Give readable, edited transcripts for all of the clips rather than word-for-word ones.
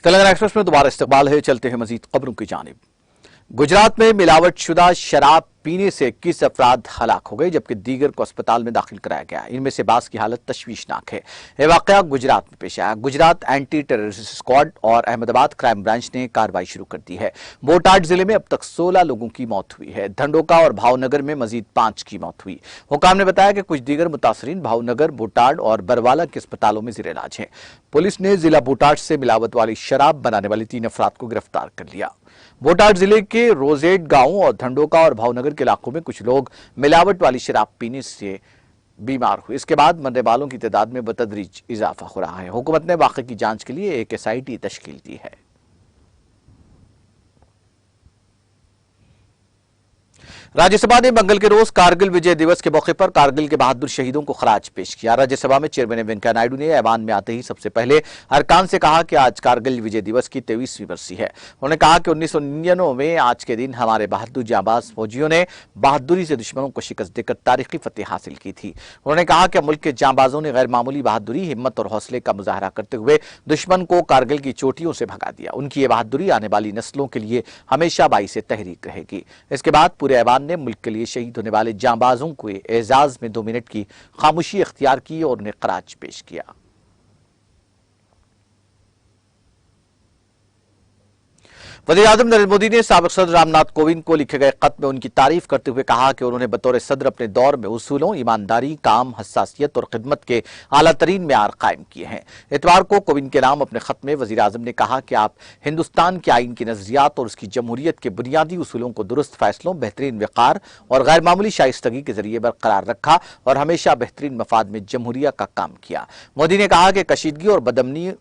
Telangana express में दोबारा इस्तकबाल है। चलते हैं मजीद खबरों की जानिब। गुजरात में मिलावटशुदा शराब पीने से 21 अफराद हलाक हो गए, जबकि दीगर को अस्पताल में दाखिल कराया गया। इनमें से 22 की हालत तशवीशनाक है। यह वाकया गुजरात में पेश आया। गुजरात एंटी टेररिस्ट स्क्वाड और अहमदाबाद क्राइम ब्रांच ने कार्रवाई शुरू कर दी है। बोटाड जिले में अब तक 16 लोगों की मौत हुई है। धंडोका और भावनगर में मजीद 5 की मौत हुई। हुकाम ने बताया कि कुछ दीगर मुतासरीन भावनगर, बोटाड और बरवाला के अस्पतालों में जेर इलाज हैं। पुलिस ने जिला बोटाड से मिलावट वाली शराब बनाने वाले 3 अफराद को गिरफ्तार कर लिया। बोटाड जिले के रोजेट गांव और धंडोका और भावनगर के इलाकों में कुछ लोग मिलावट वाली शराब पीने से बीमार हुए। इसके बाद मरने वालों की तादाद में बतदरीज इजाफा हो रहा है। हुकूमत ने वाक़े की जांच के लिए एक SIT तश्कील दी है। राज्यसभा ने मंगल के रोज कारगिल विजय दिवस के मौके पर कारगिल के बहादुर शहीदों को खराज पेश किया। राज्यसभा में चेयरमैन वेंकैया नायडू ने ऐवान में आते ही सबसे पहले अरकान से कहा कि आज कारगिल विजय दिवस की 23वीं बरसी है। उन्होंने कहा कि 1999 में आज के दिन हमारे बहादुर जांबाज फौजियों ने बहादुरी से दुश्मनों को शिकस्त देकर तारीखी फतेह हासिल की थी। उन्होंने कहा कि मुल्क के जांबाजों ने गैर मामूली बहादुरी, हिम्मत और हौसले का मुजाहरा करते हुए दुश्मन को कारगिल की चोटियों से भगा दिया। उनकी ये बहादुरी आने वाली नस्लों के लिए हमेशा बाइसे तहरीक रहेगी। इसके बाद पूरे ऐवान ने मुल्क के लिए शहीद होने वाले जांबाजों को एजाज में 2 मिनट की खामोशी इख्तियार की और उन्हें खराज पेश किया। वज़ीर-ए-आज़म नरेंद्र मोदी ने साबिक सदर रामनाथ कोविंद को लिखे गए खत में उनकी तारीफ करते हुए कहा कि उन्होंने बतौर सदर अपने दौर में उसूलों, ईमानदारी, काम, हसासियत और खिदमत के आला तरीन मेयार कायम किए हैं। इतवार को कोविंद के नाम अपने खत में वज़ीर-ए-आज़म ने कहा कि आप हिंदुस्तान के आइन की नजरियात और उसकी जमहूरियत के बुनियादी उसूलों को दुरुस्त फैसलों, बेहतरीन वक़ार और गैर मामूली शाइस्तगी के जरिए बरकरार रखा और हमेशा बेहतरीन मफाद में जमहूरिया का काम किया। मोदी ने कहा कि कशीदगी और बदअमनी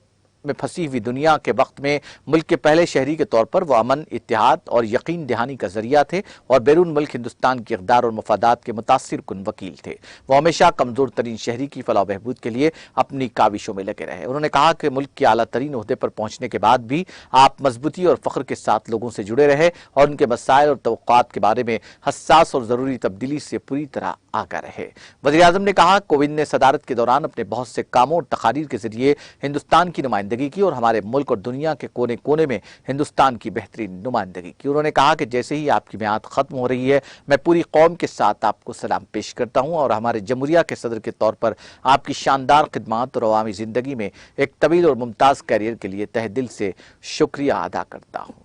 में फंसी हुई दुनिया के वक्त में मुल्क के पहले शहरी के तौर पर वो अमन, इत्तेहाद और यकीन दहानी का जरिया थे और बैरून मुल्क हिंदुस्तान की इक़दार और मफादात के मुतासिर कुन वकील थे। वो हमेशा कमजोर तरीन शहरी की फलाह बहबूद के लिए अपनी काविशों में लगे रहे। उन्होंने कहा कि मुल्क के आला तरीन ओहदे पर पहुंचने के बाद भी आप मजबूती और फख्र के साथ लोगों से जुड़े रहे और उनके मसाइल और तवक्कुआत के बारे में हसास और जरूरी तब्दीली से पूरी तरह आगाह रहे। वज़ीर-ए-आज़म ने कहा कोविंद ने सदारत के दौरान अपने बहुत से कामों और तकारीर के जरिए हिंदुस्तान की नुमाइंदगी की और हमारे मुल्क और दुनिया के कोने कोने में हिंदुस्तान की बेहतरीन नुमाइंदगी की। उन्होंने कहा कि जैसे ही आपकी मियाद खत्म हो रही है, मैं पूरी कौम के साथ आपको सलाम पेश करता हूँ और हमारे जमहूरिया के सदर के तौर पर आपकी शानदार खिदमत और अवामी जिंदगी में एक तवील और मुमताज कैरियर के लिए तहे दिल से शुक्रिया अदा करता हूँ।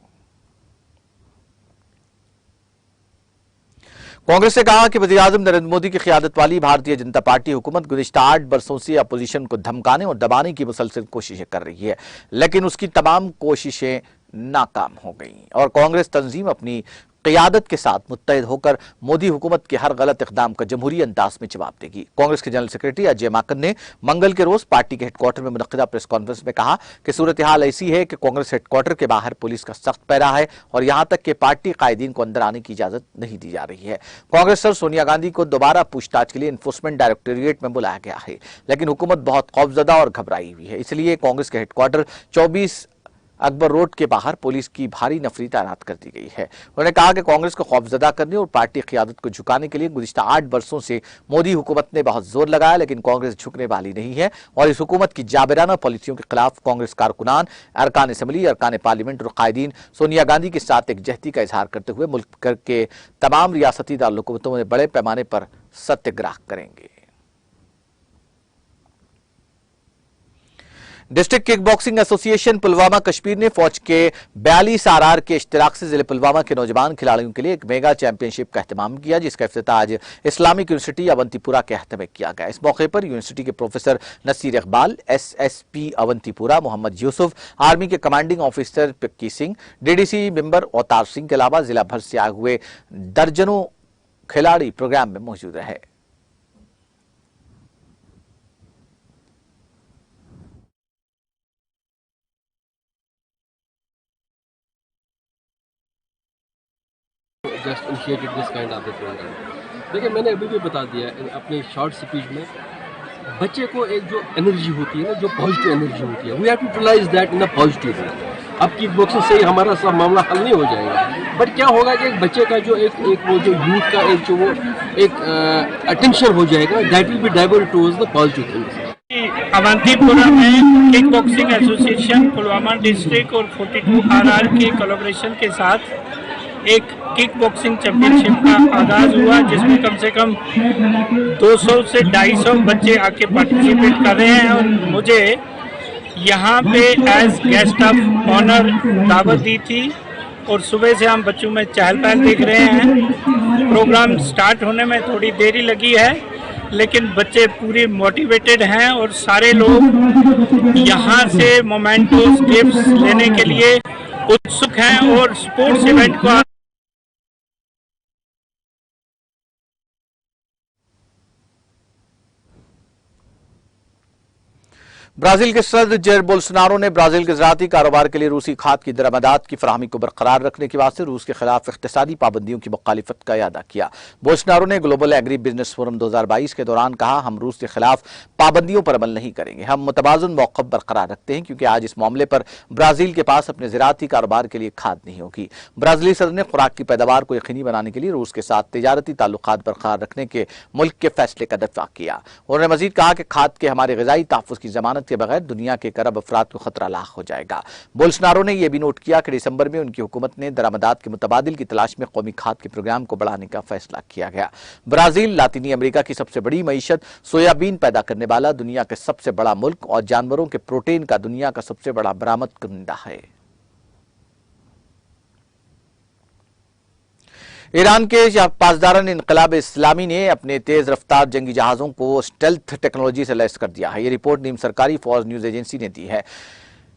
कांग्रेस ने कहा कि वज़ीर-ए-आज़म नरेंद्र मोदी की क़ियादत वाली भारतीय जनता पार्टी हुकूमत गुज़िश्ता 8 बरसों से अपोजिशन को धमकाने और दबाने की मुसलसल कोशिशें कर रही है, लेकिन उसकी तमाम कोशिशें नाकाम हो गई और कांग्रेस तंजीम अपनी क़ियादत के साथ मुत्तहिद होकर मोदी हुकूमत के हर गलत इक़दाम का जमहूरी अंदाज में जवाब देगी। कांग्रेस के जनरल सेक्रेटरी अजय माकन ने मंगल के रोज पार्टी के हेडक्वार्टर में मुनक़्क़िदा प्रेस कॉन्फ्रेंस में कहा कि सूरत हाल ऐसी है कि कांग्रेस हेडक्वार्टर के बाहर पुलिस का सख्त पहरा है और यहां तक कि पार्टी कायदीन को अंदर आने की इजाजत नहीं दी जा रही है। कांग्रेस सर सोनिया गांधी को दोबारा पूछताछ के लिए इन्फोर्समेंट डायरेक्टोरेट में बुलाया गया है, लेकिन हुकूमत बहुत खौफजदा और घबराई हुई है। इसलिए कांग्रेस के हेडक्वार्टर 24 अकबर रोड के बाहर पुलिस की भारी नफरी तैनात कर दी गई है। उन्होंने कहा कि कांग्रेस को खौफजदा करने और पार्टी क़ियादत को झुकाने के लिए गुज़िश्ता 8 बरसों से मोदी हुकूमत ने बहुत जोर लगाया, लेकिन कांग्रेस झुकने वाली नहीं है और इस हुकूमत की जाबिराना पॉलिसियों के खिलाफ कांग्रेस कारकुनान, अरकान असम्बली, अरकान पार्लियामेंट और कायदीन सोनिया गांधी के साथ एकजहती का इजहार करते हुए मुल्क के तमाम रियासती दारुल-हुकूमतों में बड़े पैमाने पर सत्याग्रह करेंगे। District kick boxing association Pulwama Kashmir ने फौज के 42 आरआर के इश्तिराक से जिले पुलवामा के नौजवान खिलाड़ियों के लिए एक मेगा चैंपियनशिप का एहतमाम किया, जिसका इफ्तिताह आज इस्लामिक यूनिवर्सिटी अवंतीपुरा के अहद में किया गया। इस मौके पर यूनिवर्सिटी के professor Nasir Iqbal, SSP Awantipora Mohammad Yusuf, army के commanding officer Pikki Singh, DDC member Avtar Singh के अलावा जिला भर से आए हुए दर्जनों खिलाड़ी प्रोग्राम में मौजूद रहे। Just initiated this kind of program. देखिए, मैंने अभी भी बता दिया अपनी शॉर्ट स्पीच में, बच्चे को एक जो एनर्जी होती है ना, जो पॉजिटिव एनर्जी होती है, we have to utilize that in a positive way. अब किक बॉक्सिंग से ही हमारा सब मामला हल नहीं हो जाएगा, बट क्या होगा कि एक बच्चे का जो एक वो जो यूथ का एक जो वो एक अटेंशन हो जाएगा, that will be divert towards the positive things. Awantipora में kick boxing association Pulwama district और 42 आरआर के कोलैबोरेशन के साथ एक किक बॉक्सिंग चैंपियनशिप का आगाज हुआ, जिसमें कम से कम 200 से 250 बच्चे आके पार्टिसिपेट कर रहे हैं। और मुझे यहाँ पे एज गेस्ट ऑफ ऑनर दावत दी थी और सुबह से हम बच्चों में चहल पहल देख रहे हैं। प्रोग्राम स्टार्ट होने में थोड़ी देरी लगी है, लेकिन बच्चे पूरी मोटिवेटेड हैं और सारे लोग यहाँ से मोमेंटोस गिफ्ट्स लेने के लिए उत्सुक हैं और स्पोर्ट्स इवेंट को ब्राजील के सदर जेर बोल्सोनारो ने ब्राजील के ज़राअती कारोबार के लिए रूसी खाद की दरामदात की फराहमी को बरकरार रखने के वास्ते रूस के खिलाफ इख्तिसादी पाबंदियों की मुखालिफत का इरादा किया। बोल्सोनारो ने ग्लोबल एग्री बिजनेस फोरम 2022 के दौरान कहा, हम रूस के खिलाफ पाबंदियों पर अमल नहीं करेंगे, हम मुतबाजुन मौक़िफ़ बरकरार रखते हैं क्योंकि आज इस मामले पर ब्राजील के पास अपने ज़राअती कारोबार के लिए खाद नहीं होगी। ब्राजीली सदर ने खुराक की पैदावार को यकीनी बनाने के लिए रूस के साथ तिजारती ताल्लुकात बरकरार रखने के मुल्क के फैसले का दफ़ा किया। उन्होंने मजीद कहा कि खाद के हमारे ग़िज़ाई तहफ़्फ़ुज़ की ज़मानत के बगैर दुनिया के करब अफराद को खतरा लाख हो जाएगा। बोल्सोनारो ने यह भी नोट किया कि दिसंबर में उनकी हुकूमत ने दरामदात के मुतबादिल की तलाश में कौमी खाद के प्रोग्राम को बढ़ाने का फैसला किया गया। ब्राजील लातीनी अमेरिका की सबसे बड़ी मईशत सोयाबीन पैदा करने वाला, दुनिया के सबसे बड़ा मुल्क और जानवरों के प्रोटीन का दुनिया का सबसे बड़ा बरामद करनेवाला है। ईरान के पासदारन इनकलाब इस्लामी ने अपने तेज रफ्तार जंगी जहाजों को स्टेल्थ टेक्नोलॉजी से लैस कर दिया है। यह रिपोर्ट नीम सरकारी फौज न्यूज एजेंसी ने दी है।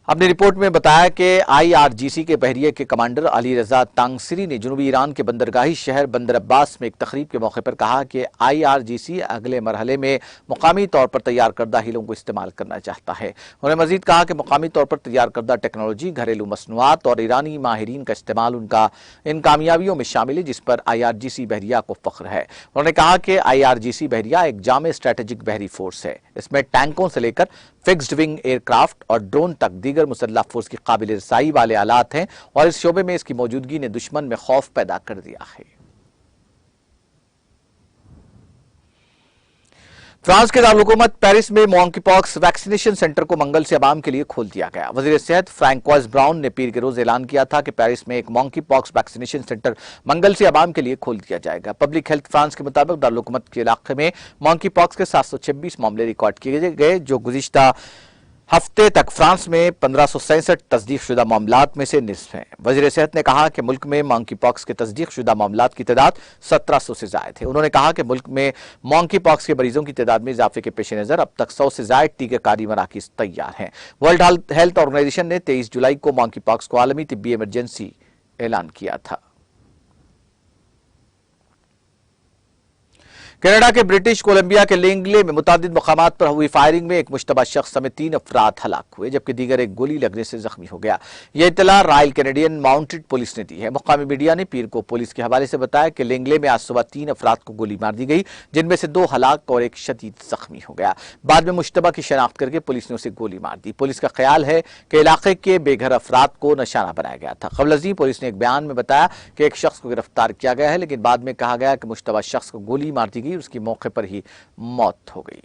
अपनी रिपोर्ट में बताया कि IRGC के बहरिए के कमांडर अली रजा तांगसिरी ने जनूबी ईरान के बंदरगाही शहर बंदर अब्बास में एक तकरीब के मौके पर कहा कि IRGC अगले मरहले में मुकामी तौर पर तैयार करदा हीलों को इस्तेमाल करना चाहता है। उन्होंने मजीद कहा कि मुकामी तौर पर तैयार करदा टेक्नोलॉजी, घरेलू मसनूआत और ईरानी माहिरीन का इस्तेमाल इन कामयाबियों में शामिल है, जिस पर IRGC बहरिया को फख्र है। उन्होंने कहा कि IRGC बहरिया एक जामे स्ट्रेटेजिक बहरी फोर्स है। इसमें टैंकों से लेकर फिक्स्ड विंग एयरक्राफ्ट और ड्रोन तक दीगर मुसल्लह फोर्स की काबिल रसाई वाले आलात हैं और इस शोबे में इसकी मौजूदगी ने दुश्मन में खौफ पैदा कर दिया है। फ्रांस के दारुलहुकूमत पेरिस में मॉन्कीपॉक्स वैक्सीनेशन सेंटर को मंगल से अवाम के लिए खोल दिया गया। वजीर सेहत फ्रैंकोइस ब्राउन ने पीर के रोज ऐलान किया था कि पेरिस में एक मॉन्कीपॉक्स वैक्सीनेशन सेंटर मंगल से अवाम के लिए खोल दिया जाएगा। पब्लिक हेल्थ फ्रांस के मुताबिक दारुलहुकूमत के इलाके में मॉन्कीपॉक्स के 726 मामले रिकॉर्ड किए गए, जो गुज़िश्ता हफ्ते तक फ्रांस में 1567 तस्दीकशुदा मामलात में से निस्फ हैं। वजीर सेहत ने कहा कि मुल्क में मॉन्की पॉक्स के तस्दीकशुदा मामलात की तादाद 1700 से जायद है। उन्होंने कहा कि मुल्क में मॉन्की पॉक्स के मरीजों की तादाद में इजाफे के पेश नजर अब तक 100 से जायद टीकाकारी मराकिज तैयार हैं। वर्ल्ड हेल्थ ऑर्गेनाइजेशन ने 23 जुलाई को मॉन्की पॉक्स को आलमी तिब्बी इमरजेंसी ऐलान किया था। कनाडा के ब्रिटिश कोलंबिया के लेंगले में मुतादिद मकामात पर हुई फायरिंग में एक मुश्तबा शख्स समेत 3 अफराद हलाक हुए, जबकि दीगर एक गोली लगने से जख्मी हो गया। यह इत्तला रॉयल कैनेडियन माउंटेड पुलिस ने दी है। मुकामी मीडिया ने पीर को पुलिस के हवाले से बताया कि लेंगले में आज सुबह 3 अफराद को गोली मार दी गई, जिनमें से 2 हलाक और एक शदीद जख्मी हो गया। बाद में मुश्तबा की शनाख्त करके पुलिस ने उसे गोली मार दी। पुलिस का ख्याल है कि इलाके के बेघर अफराद को निशाना बनाया गया था। कबल अज़ीं पुलिस ने एक बयान में बताया कि एक शख्स को गिरफ्तार किया गया है, लेकिन बाद में कहा गया कि मुश्तबा शख्स को गोली मार दी गई, उसकी मौके पर ही मौत हो गई।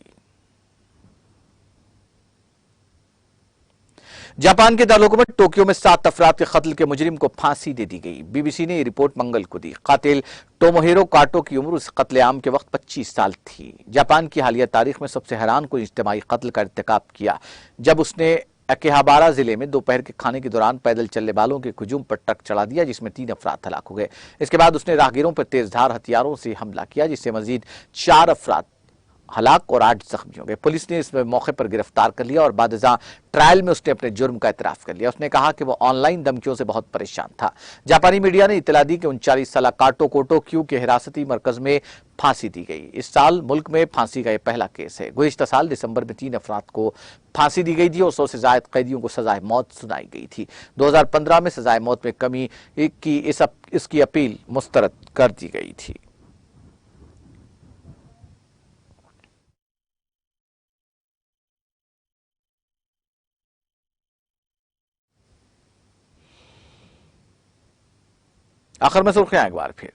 जापान के दारुलहुकूमत टोक्यो में 7 अफराद के कत्ल के मुजरिम को फांसी दे दी गई। BBC ने यह रिपोर्ट मंगल को दी। कातिल टोमोहिरो काटो की उम्र उस कत्लेआम के वक्त 25 साल थी। जापान की हालिया तारीख में सबसे हैरान को इज्तिमाई कत्ल का इर्तिकाब किया जब उसने अकेहाबारा जिले में दोपहर के खाने के दौरान पैदल चलने वालों के हुजूम पर ट्रक चढ़ा दिया, जिसमें 3 अफराद हलाक हो गए। इसके बाद उसने राहगीरों पर तेजधार हथियारों से हमला किया, जिससे मजीद 4 अफराद हलाक और 8 जख्मी हो गए। पुलिस ने इस मौके पर गिरफ्तार कर लिया और बादशाह ट्रायल में उसने अपने जुर्म का इतराफ कर लिया। उसने कहा कि वो ऑनलाइन धमकियों से बहुत परेशान था। जापानी मीडिया ने इतला दी कि 39 साल काटो कोटो क्यू के हिरासती मरकज में फांसी दी गई। इस साल मुल्क में फांसी का यह पहला केस है। गुज़िश्ता साल दिसंबर में 3 अफराद को फांसी दी गई थी और 100 से ज्यादा कैदियों को सजाए मौत सुनाई गई थी। 2015 में सजाए मौत में कमी की इसकी अपील मुस्तरद कर दी गई थी। आखिर में सुर्खियां एक बार फिर।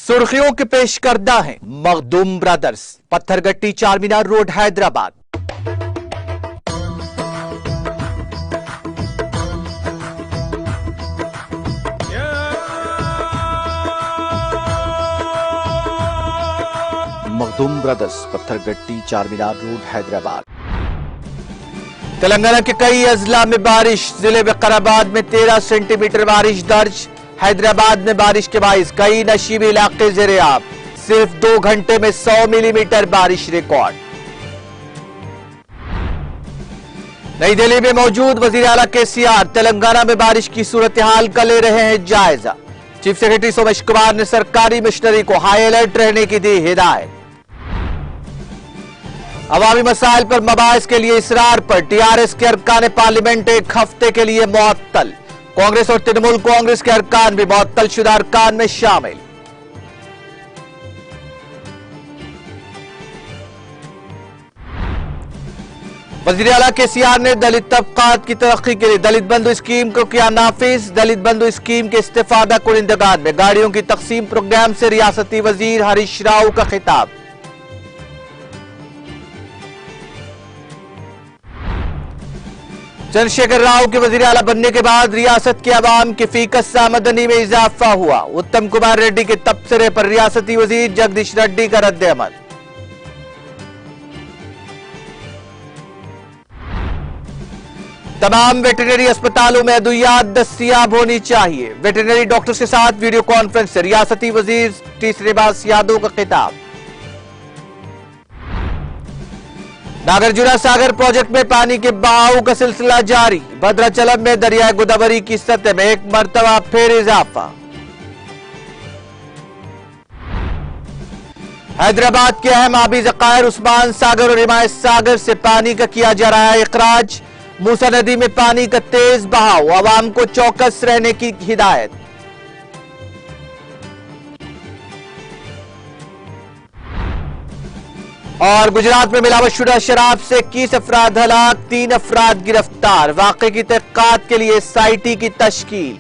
सुर्खियों के पेश करदा है Makhdoom brothers, Pathergatti Charminar road Hyderabad. Makhdoom brothers, Pathergatti Charminar road Hyderabad. Telangana के कई अजला में बारिश, जिले विकाराबाद में 13 सेंटीमीटर बारिश दर्ज। हैदराबाद में बारिश के बाइस कई नशीबी इलाके ज़ेरे-आब, सिर्फ 2 घंटे में 100 मिलीमीटर बारिश रिकॉर्ड। नई दिल्ली में मौजूद वजीर आला केसीआर तेलंगाना में बारिश की सूरत हाल का ले रहे हैं जायजा। चीफ सेक्रेटरी सोमेश कुमार ने सरकारी मिशनरी को हाई अलर्ट रहने की दी हिदायत। अवामी मसाइल पर मबाहिस के लिए इसरार पर टीआरएस के अरकान पार्लियामेंट 1 हफ्ते के लिए मुअत्तल। कांग्रेस और तृणमूल कांग्रेस के अरकान भी मुअत्तल शुदा अरकान में शामिल। वजीर आला केसीआर ने दलित तबकात की तरक्की के लिए दलित बंधु स्कीम को किया नाफिज। दलित बंधु स्कीम के इस्तेफादा कुनिंदगान में गाड़ियों की तकसीम प्रोग्राम से रियासती वजीर हरीश राव का खिताब। चंद्रशेखर राव के वजीर आला बनने के बाद रियासत के अवाम की फीकस आमदनी में इजाफा हुआ। उत्तम कुमार रेड्डी के तबसरे पर रियासती वजीर जगदीश रेड्डी का रद्द अमल। तमाम वेटरनरी अस्पतालों में अद्वियात दस्तयाब होनी चाहिए। वेटरनरी डॉक्टर्स के साथ वीडियो कॉन्फ्रेंस से रियासती वजीर टी श्रीनिवास यादव का खिताब। नागार्जुना सागर प्रोजेक्ट में पानी के बहाव का सिलसिला जारी। भद्राचलम में दरियाए गोदावरी की सतह में 1 मरतबा फिर इजाफा। हैदराबाद के अहम आबी ज़खायर उस्मान सागर और हिमायत सागर से पानी का किया जा रहा है इखराज। मूसा नदी में पानी का तेज बहाव, आवाम को चौकस रहने की हिदायत। और गुजरात में मिलावटशुदा शराब से 21 अफराद हलाक, 3 अफराद गिरफ्तार। वाक़े की तहक़ीक़ात के लिए एसआईटी की तश्कील।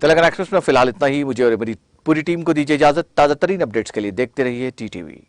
तेलंगाना एक्सप्रेस में फिलहाल इतना ही। मुझे और मेरी पूरी टीम को दीजिए इजाजत। ताज़ा तरीन अपडेट्स के लिए देखते रहिए टीटीवी।